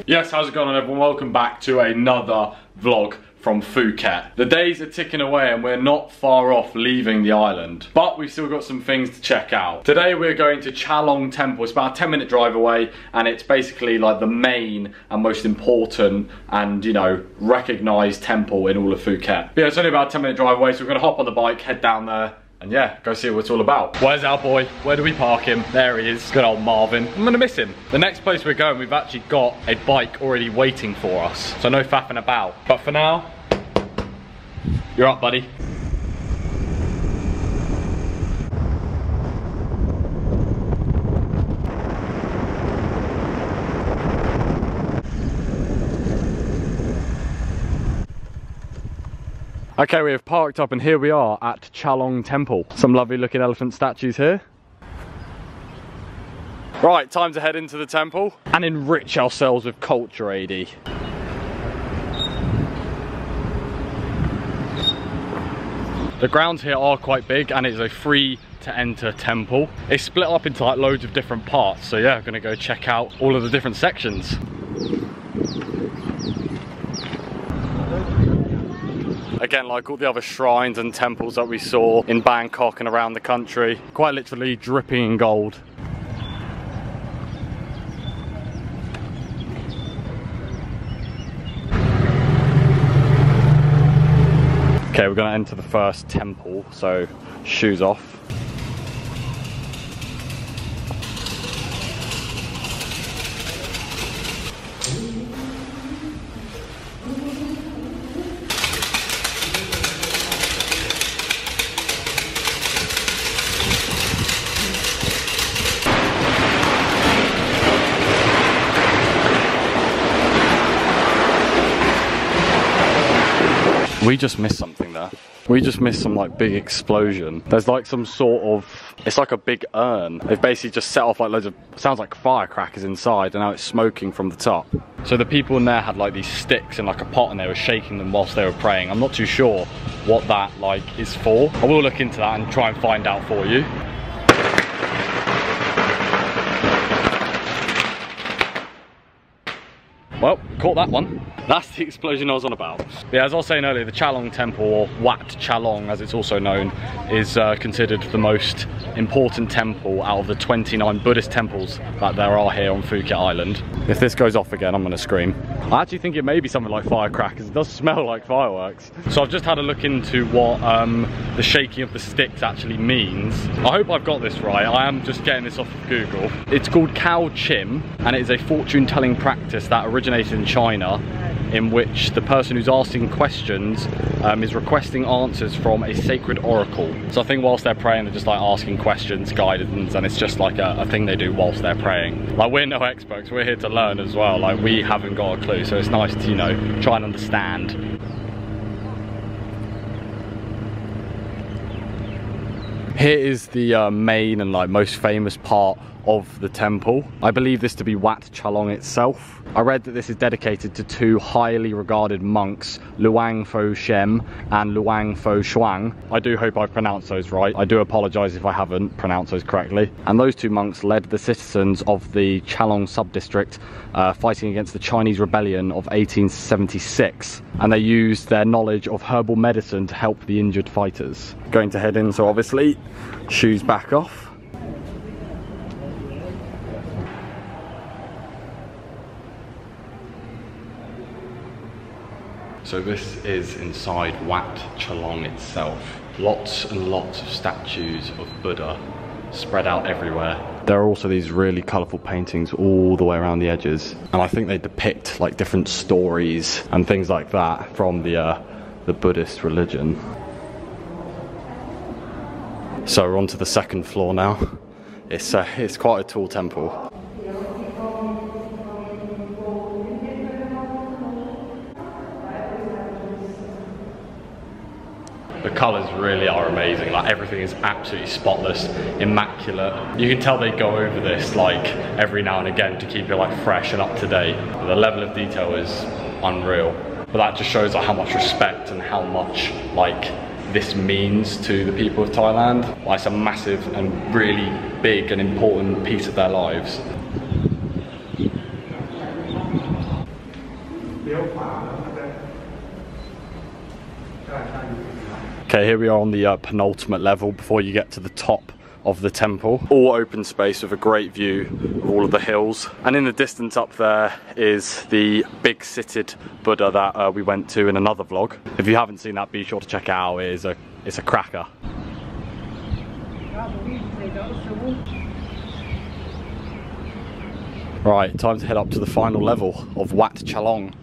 Yes, how's it going on everyone? Welcome back to another vlog from Phuket. The days are ticking away and we're not far off leaving the island, but we've still got some things to check out. Today we're going to Chalong Temple. It's about a 10-minute drive away and it's basically like the main and most important and, you know, recognised temple in all of Phuket. But yeah, it's only about a 10-minute drive away, so we're gonna hop on the bike, head down there, and yeah, go see what it's all about. Where's our boy? Where do we park him? There he is, good old Marvin. I'm gonna miss him. The next place we're going, we've actually got a bike already waiting for us, so no faffing about. But for now, you're up, buddy. Okay, we have parked up and here we are at Chalong Temple. Some lovely looking elephant statues here. Right, time to head into the temple and enrich ourselves with culture, AD. The grounds here are quite big and it's a free to enter temple. It's split up into like loads of different parts. So yeah, I'm gonna go check out all of the different sections. Again, like all the other shrines and temples that we saw in Bangkok and around the country, quite literally dripping in gold. Okay, we're gonna enter the first temple, so shoes off. We just missed something there. We just missed some like big explosion. There's like some sort of, it's like a big urn. They've basically just set off like loads of, sounds like firecrackers inside and now it's smoking from the top. So the people in there had like these sticks and like a pot and they were shaking them whilst they were praying. I'm not too sure what that like is for. I will look into that and try and find out for you. Well, caught that one. That's the explosion I was on about. But yeah, as I was saying earlier, the Chalong Temple, or Wat Chalong as it's also known, is considered the most important temple out of the 29 Buddhist temples that there are here on Phuket Island. If this goes off again, I'm gonna scream. I actually think it may be something like firecrackers. It does smell like fireworks. So I've just had a look into what the shaking of the sticks actually means. I hope I've got this right. I am just getting this off of Google. It's called Cow Chim, and it is a fortune-telling practice that originated in China, in which the person who's asking questions is requesting answers from a sacred oracle. So I think whilst they're praying, they're just like asking questions, guidance, and it's just like a thing they do whilst they're praying. Like, we're no experts, we're here to learn as well. Like, we haven't got a clue, so it's nice to, you know, try and understand. Here is the main and like most famous part of the temple. I believe this to be Wat Chalong itself. I read that this is dedicated to two highly regarded monks, Luang Pho Shem and Luang Pho Shuang. I do hope I pronounced those right. I do apologise if I haven't pronounced those correctly. And those two monks led the citizens of the Chalong sub-district fighting against the Chinese rebellion of 1876. And they used their knowledge of herbal medicine to help the injured fighters. Going to head in, so obviously, shoes back off. So this is inside Wat Chalong itself. Lots and lots of statues of Buddha spread out everywhere. There are also these really colourful paintings all the way around the edges. And I think they depict like different stories and things like that from the Buddhist religion. So we're on to the second floor now. It's quite a tall temple. The colours really are amazing, like everything is absolutely spotless, immaculate. You can tell they go over this like every now and again to keep it like fresh and up to date. The level of detail is unreal. But that just shows like how much respect and how much like this means to the people of Thailand. Why it's a massive and really big and important piece of their lives. Okay, here we are on the penultimate level before you get to the top of the temple. All open space with a great view of all of the hills. And in the distance up there is the big seated Buddha that we went to in another vlog. If you haven't seen that, be sure to check it out. It's a cracker. Right, time to head up to the final level of Wat Chalong.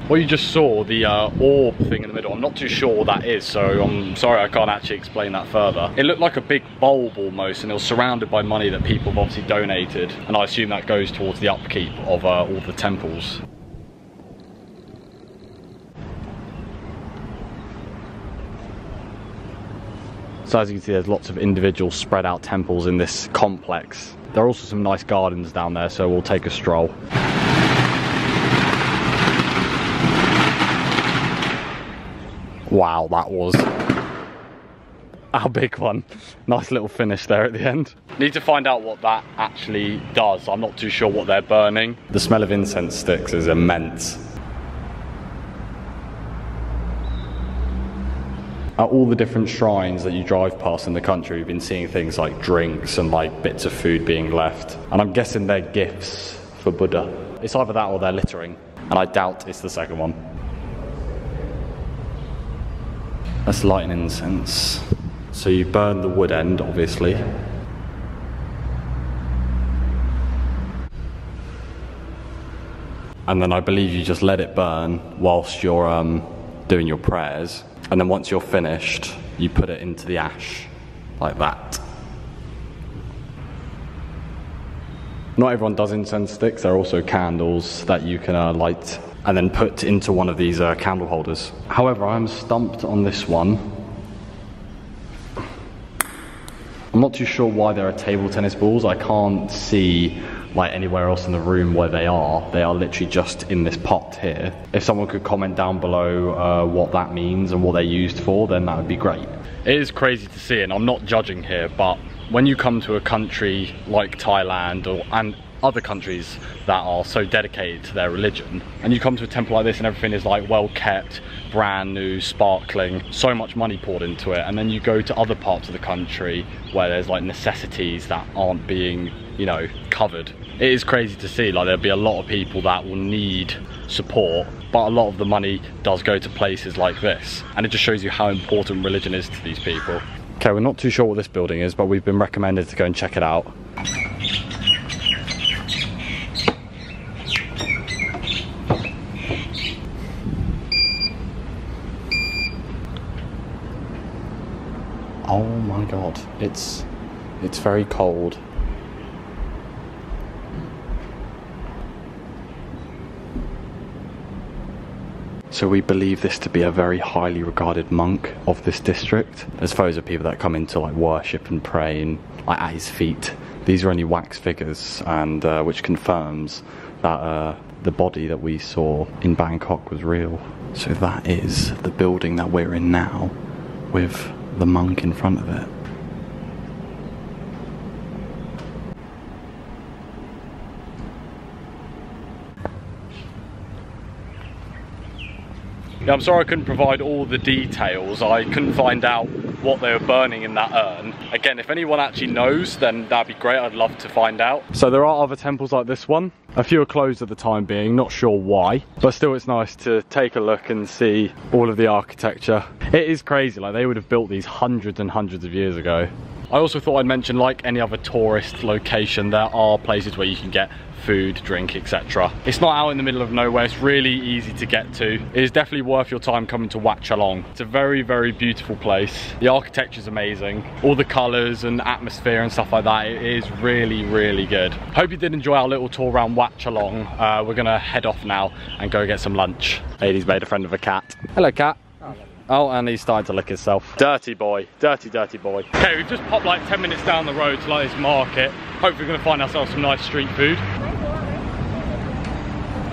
Well, you just saw the orb thing in the middle. I'm not too sure what that is, so I'm sorry I can't actually explain that further. It looked like a big bulb almost, and it was surrounded by money that people have obviously donated, and I assume that goes towards the upkeep of all the temples. So as you can see, there's lots of individual spread out temples in this complex. There are also some nice gardens down there, so we'll take a stroll. Wow, that was a big one. Nice little finish there at the end. Need to find out what that actually does. I'm not too sure what they're burning. The smell of incense sticks is immense. At all the different shrines that you drive past in the country, we've been seeing things like drinks and like bits of food being left. And I'm guessing they're gifts for Buddha. It's either that or they're littering. And I doubt it's the second one. Let's light an incense. So you burn the wood end, obviously. And then I believe you just let it burn whilst you're doing your prayers. And then once you're finished, you put it into the ash, like that. Not everyone does incense sticks. There are also candles that you can light and then put into one of these candle holders. However, I'm stumped on this one. I'm not too sure why there are table tennis balls. I can't see like anywhere else in the room where they are. They are literally just in this pot here. If someone could comment down below what that means and what they're used for, then that would be great. It is crazy to see, and I'm not judging here, but when you come to a country like Thailand and other countries that are so dedicated to their religion, and you come to a temple like this and everything is like well kept, brand new, sparkling, so much money poured into it, and then you go to other parts of the country where there's like necessities that aren't being, you know, covered. It is crazy to see, like there'll be a lot of people that will need support, but a lot of the money does go to places like this, and it just shows you how important religion is to these people. Okay, we're not too sure what this building is, but we've been recommended to go and check it out. Oh my god, it's very cold. So we believe this to be a very highly regarded monk of this district. There's photos of people that come in to like worship and pray and like at his feet. These are only wax figures, and which confirms that the body that we saw in Bangkok was real. So that is the building that we're in now, with the monk in front of it. Yeah, I'm sorry I couldn't provide all the details. I couldn't find out what they were burning in that urn. Again, if anyone actually knows, then that'd be great. I'd love to find out. So there are other temples like this one. A few are closed at the time being, not sure why, but still it's nice to take a look and see all of the architecture. It is crazy, like they would have built these hundreds and hundreds of years ago. I also thought I'd mention, like any other tourist location, there are places where you can get food, drink, etc. It's not out in the middle of nowhere, it's really easy to get to. It is definitely worth your time coming to Wat Chalong. It's a very, very beautiful place. The architecture is amazing. All the colours and atmosphere and stuff like that, it is really, really good. Hope you did enjoy our little tour around Wat Chalong. We're gonna head off now and go get some lunch. Lady's made a friend of a cat. Hello, cat. Hello. Oh, and he's starting to lick himself. Dirty boy, dirty, dirty boy. Okay, we've just popped like 10 minutes down the road to like this market. Hopefully we're gonna find ourselves some nice street food.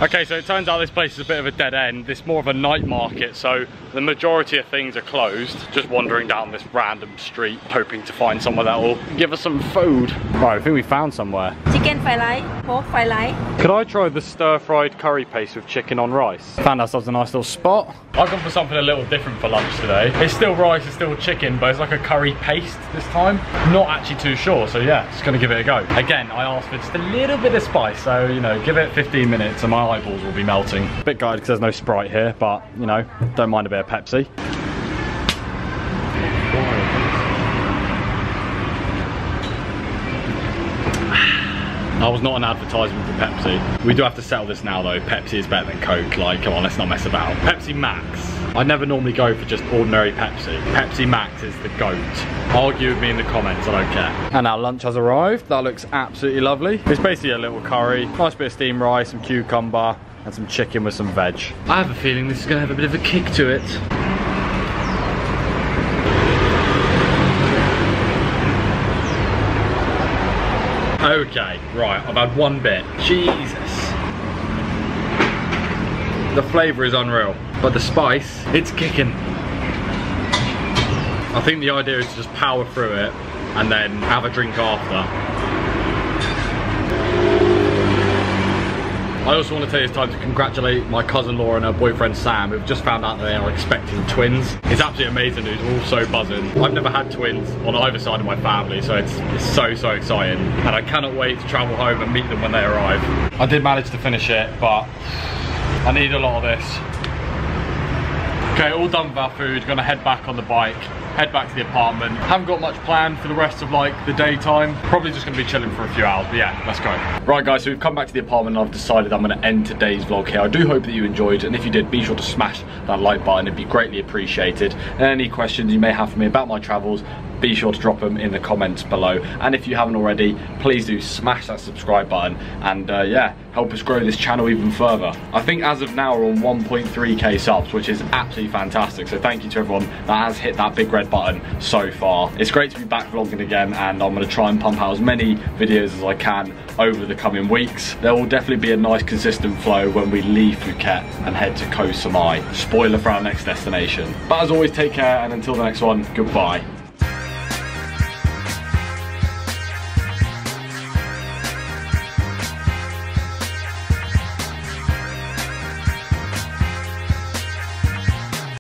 Okay, so it turns out this place is a bit of a dead end. It's more of a night market, so the majority of things are closed. Just wandering down this random street, hoping to find somewhere that will give us some food. Right, I think we found somewhere. Chicken fried rice, pork fried rice. Could I try the stir-fried curry paste with chicken on rice? Found ourselves a nice little spot. I've gone for something a little different for lunch today. It's still rice, it's still chicken, but it's like a curry paste this time. Not actually too sure, so yeah, just gonna give it a go. Again, I asked for just a little bit of spice, so you know, give it 15 minutes and my eyeballs will be melting. A bit gutted because there's no Sprite here, but you know, don't mind a bit of Pepsi. That was not an advertisement for Pepsi. We do have to settle this now though. Pepsi is better than Coke. Like, come on, let's not mess about. Pepsi Max. I never normally go for just ordinary Pepsi. Pepsi Max is the GOAT. Argue with me in the comments, I don't care. And our lunch has arrived. That looks absolutely lovely. It's basically a little curry, nice bit of steamed rice, some cucumber, and some chicken with some veg. I have a feeling this is gonna have a bit of a kick to it. Okay, right, I've had one bit. Jesus. The flavour is unreal, but the spice, it's kicking. I think the idea is to just power through it and then have a drink after. I also want to take this time to congratulate my cousin Laura and her boyfriend Sam, who've just found out that they are expecting twins. It's absolutely amazing news, we're all so buzzing. I've never had twins on either side of my family, so it's so exciting. And I cannot wait to travel home and meet them when they arrive. I did manage to finish it, but I need a lot of this. Okay, all done with our food, gonna head back on the bike, head back to the apartment. Haven't got much planned for the rest of like the daytime. Probably just gonna be chilling for a few hours, but yeah, let's go. Right guys, so we've come back to the apartment and I've decided I'm gonna end today's vlog here. I do hope that you enjoyed, and if you did, be sure to smash that like button, it'd be greatly appreciated. And any questions you may have for me about my travels, be sure to drop them in the comments below. And if you haven't already, please do smash that subscribe button and yeah, help us grow this channel even further. I think as of now we're on 1.3k subs, which is absolutely fantastic. So thank you to everyone that has hit that big red button so far. It's great to be back vlogging again, and I'm going to try and pump out as many videos as I can over the coming weeks. There will definitely be a nice consistent flow when we leave Phuket and head to Koh Samui. Spoiler for our next destination. But as always, take care, and until the next one, goodbye.